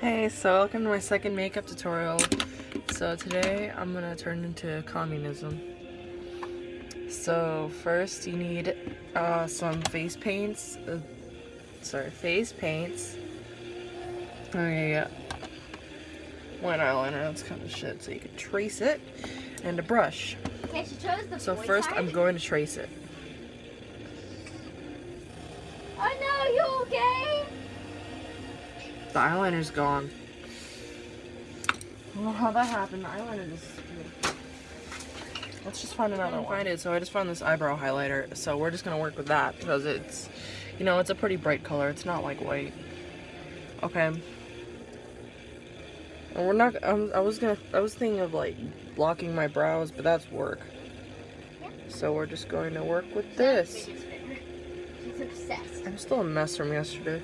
Hey, so welcome to my second makeup tutorial. So today I'm gonna turn into communism. So first you need some face paints. Face paints. Okay, one eyeliner, that's kind of shit, so you can trace it, and a brush. Okay, she chose the So boy first side? I'm going to trace it. Oh no, you okay? The eyeliner's gone. I don't know how that happened. The eyeliner disappeared. Let's just find another one. Find it. So I just found this eyebrow highlighter. So we're just gonna work with that because it's, you know, it's a pretty bright color. It's not like white. Okay. And we're not. I was thinking of like blocking my brows, but that's work. Yep. So we're just going to work with this. She's obsessed. I'm still a mess from yesterday.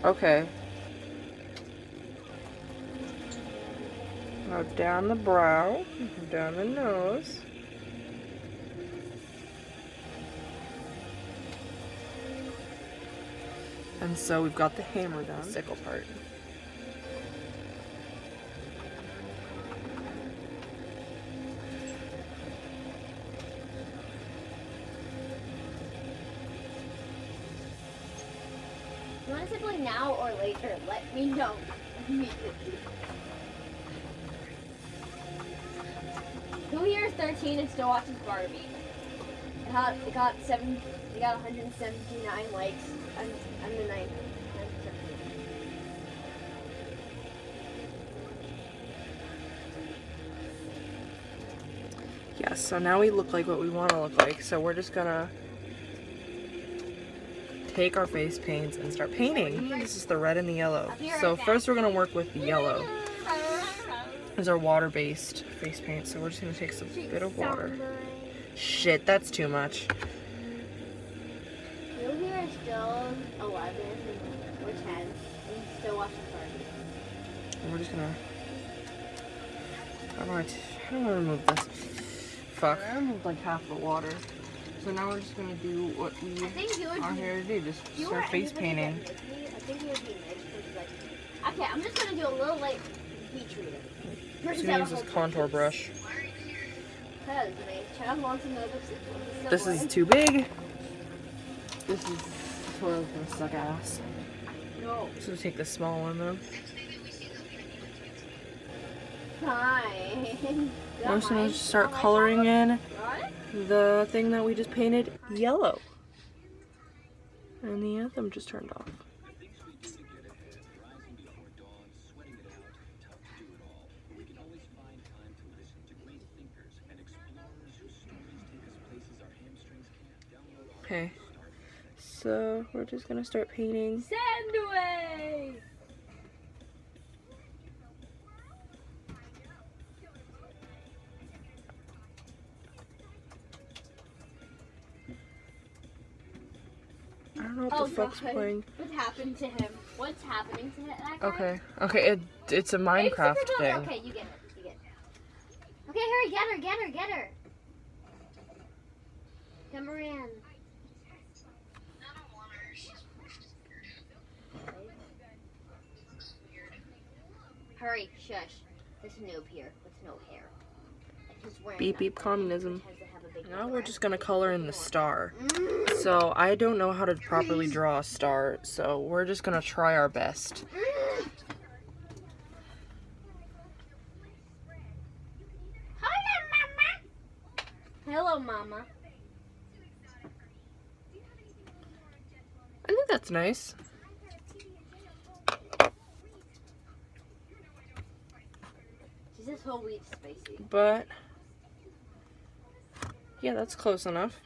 Okay. Now down the brow, down the nose. And so we've got the hammer done. The sickle part. You want to simply now or later? Let me know immediately. Who here is 13 and still watches Barbie? It got 179 likes. I'm the 9th. Yes, so now we look like what we want to look like. So we're just gonna take our face paints and start painting. This is the red and the yellow. So first we're gonna work with the yellow. These are water-based face paint, so we're just gonna take some bit of water. Shit, that's too much. You here is still 11 or 10 and still watching Barbie. And we're just gonna. Alright, how do I remove this? Fuck, I removed like half the water. So now we're just gonna do what we are here to do, just start face painting. I think you would be nice because like, okay, I'm just gonna do a little like beach reading. Let's use this contour brush. Because my child wants to know the This is too big. This is totally gonna suck ass. No. So we'll take the small one though. Fine. We're just gonna start coloring in the thing that we just painted yellow. And the anthem just turned off. Okay, so we're just gonna start painting. Send away! I don't know what the fuck's playing. What happened to him? What's happening to that guy? Okay, it's a Minecraft thing. Okay, you get her. Okay, hurry, get her. Come around. Hurry, shush. There's a noob here with no hair. Beep beep communism. Now we're just gonna color in the star. So I don't know how to properly draw a star, so we're just gonna try our best. Hello, Mama. I think that's nice. She's this whole weed spicy. But yeah, that's close enough.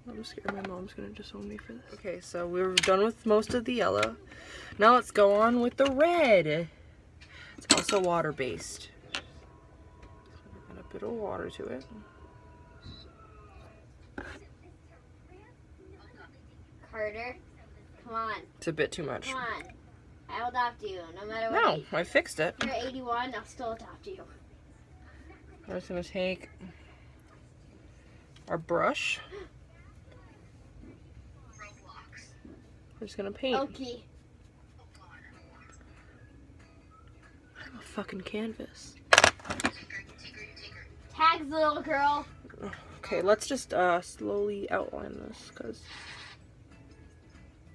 I'm scared my mom's gonna disown me for this. Okay, so we're done with most of the yellow. Now let's go on with the red. It's also water-based. Add a bit of water to it. Carter, Come on. It's a bit too much. Come on. I'll adopt you, no matter what. No, I fixed it. If you're 81, I'll still adopt you. We're just gonna take our brush. We're just gonna paint. Okay. I'm a fucking canvas. Tags, little girl. Okay, let's just slowly outline this because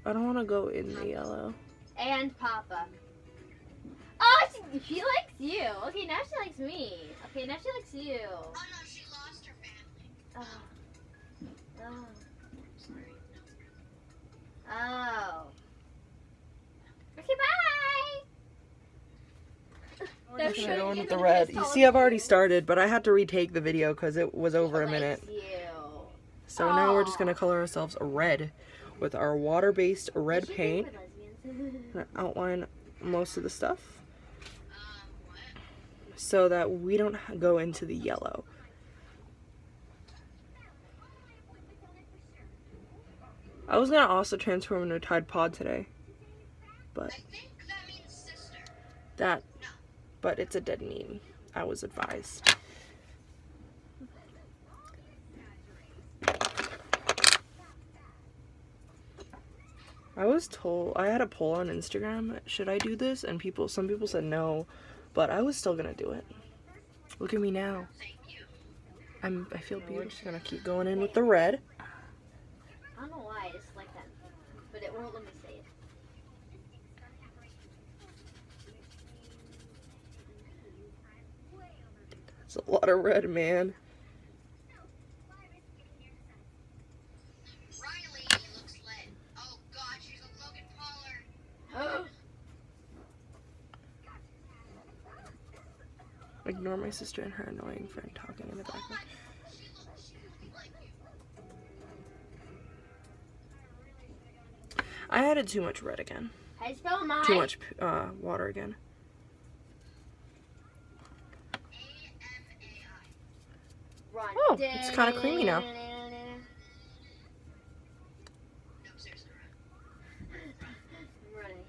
I don't want to go in the yellow. And Papa. Oh, she likes you. Okay, now she likes me. Okay, now she likes you. Oh no, she lost her family. Oh. Oh. Sorry. Oh. Okay, bye. We're just gonna go in with the red. You see, I've already started, but I had to retake the video because it was over a minute. So now we're just gonna color ourselves a red with our water-based red paint. Gonna outline most of the stuff so that we don't go into the yellow. I was gonna also transform into a Tide Pod today, but I think that means sister. that, but it's a dead meme. I was advised. I was told, I had a poll on Instagram, should I do this? And some people said no, but I was still gonna do it. Look at me now. Thank you. I feel beautiful. We're just gonna keep going in with the red. I don't know why, I just like that. But it won't let me say it. It's a lot of red, man. Riley looks lit. Oh god, she's a Logan Pollard. Ignore my sister and her annoying friend talking in the background. She looks like you. I added too much red again. How do you spell mine? Too much water again. A-M-A-I. Run. Oh, it's kind of creamy now. No, seriously, I'm running.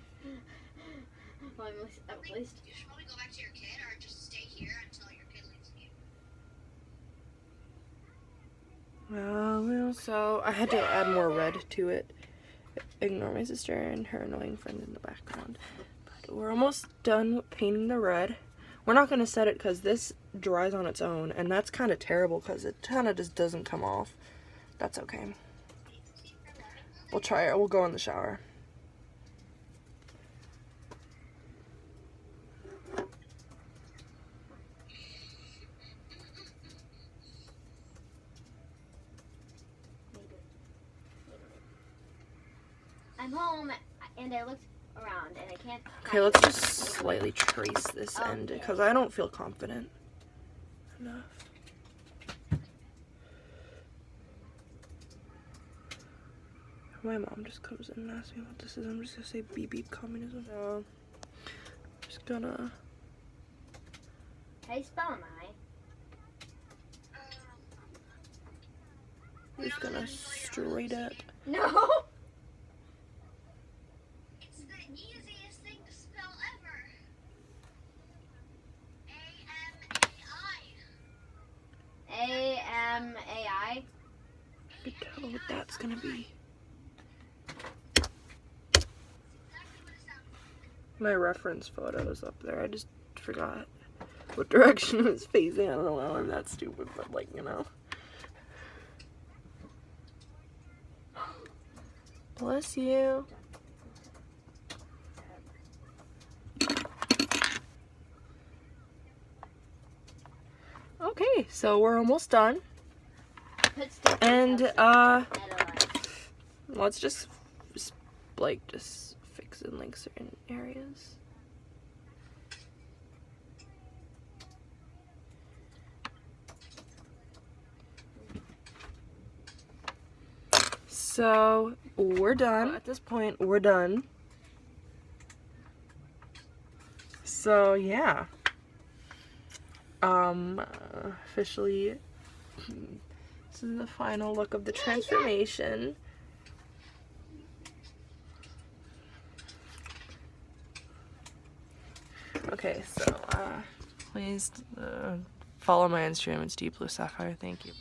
Well, at least. You should probably go back to your kid or just stay here until your kid leaves you. So I had to add more red to it. Ignore my sister and her annoying friend in the background. But we're almost done painting the red. We're not going to set it because this dries on its own, and that's kind of terrible because it kind of just doesn't come off. That's okay. We'll try it. We'll go in the shower. I'm home, and I looked around, and I can't. Okay, let's just slightly trace this end because I don't feel confident enough. My mom just comes in and asks me what this is. I'm just gonna say beep beep communism. So, I'm just gonna. How do you spell mine? Just gonna straight it. No. It's the easiest thing to spell ever. A-M-A-I. A-M-A-I. I can tell what that's gonna be. Exactly what it sounds like. My reference photo is up there. I just forgot what direction it was facing. I don't know why I'm that stupid, but like, you know. Bless you. Okay, so we're almost done. Put stickers And outside. let's just like just fix in like certain areas. So we're done. At this point, we're done. So yeah. Officially, this is the final look of the transformation. Okay, so please follow my Instagram. It's Deep Blue Sapphire. Thank you.